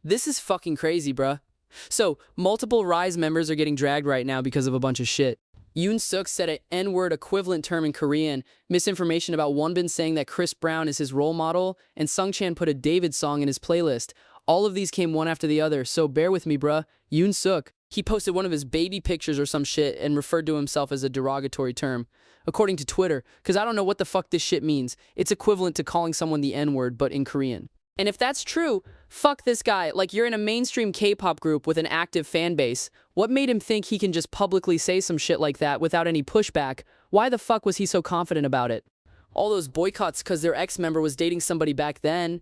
This is fucking crazy, bruh. So, multiple Riize members are getting dragged right now because of a bunch of shit. Yoon Suk said an N-word equivalent term in Korean, misinformation about Wonbin saying that Chris Brown is his role model, and Sungchan put a David song in his playlist. All of these came one after the other, so bear with me, bruh. Yoon Suk, he posted one of his baby pictures or some shit and referred to himself as a derogatory term. According to Twitter, because I don't know what the fuck this shit means, it's equivalent to calling someone the N-word, but in Korean. And if that's true, fuck this guy. Like, you're in a mainstream K-pop group with an active fan base. What made him think he can just publicly say some shit like that without any pushback? Why the fuck was he so confident about it? All those boycotts because their ex-member was dating somebody back then.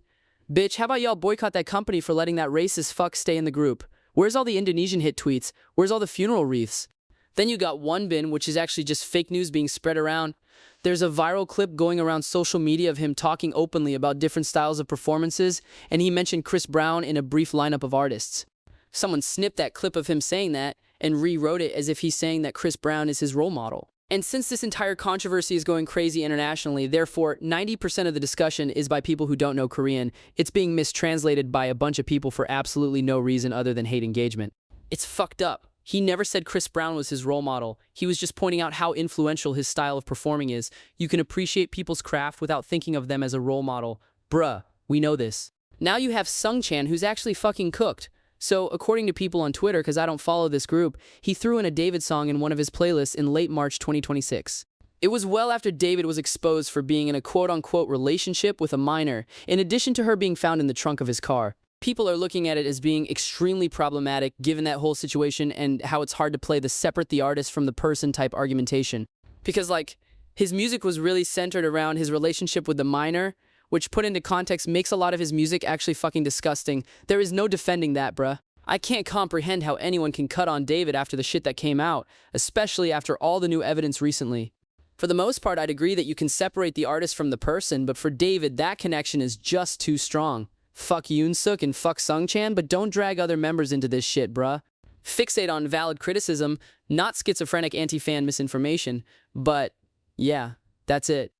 Bitch, how about y'all boycott that company for letting that racist fuck stay in the group? Where's all the Indonesian hit tweets? Where's all the funeral wreaths? Then you got Wonbin, which is actually just fake news being spread around. There's a viral clip going around social media of him talking openly about different styles of performances, and he mentioned Chris Brown in a brief lineup of artists. Someone snipped that clip of him saying that and rewrote it as if he's saying that Chris Brown is his role model. And since this entire controversy is going crazy internationally, therefore 90% of the discussion is by people who don't know Korean, it's being mistranslated by a bunch of people for absolutely no reason other than hate engagement. It's fucked up. He never said Chris Brown was his role model. He was just pointing out how influential his style of performing is. You can appreciate people's craft without thinking of them as a role model. Bruh, we know this. Now you have Sungchan, who's actually fucking cooked. So, according to people on Twitter, because I don't follow this group, he threw in a David song in one of his playlists in late March 2026. It was well after David was exposed for being in a quote-unquote relationship with a minor, in addition to her being found in the trunk of his car. People are looking at it as being extremely problematic given that whole situation and how it's hard to play the separate the artist from the person type argumentation. Because, like, his music was really centered around his relationship with the minor, which put into context makes a lot of his music actually fucking disgusting. There is no defending that, bruh. I can't comprehend how anyone can cut on David after the shit that came out, especially after all the new evidence recently. For the most part, I'd agree that you can separate the artist from the person, but for David, that connection is just too strong. Fuck Yoon Suk and fuck Sungchan, but don't drag other members into this shit, bruh. Fixate on valid criticism, not schizophrenic anti-fan misinformation, but yeah, that's it.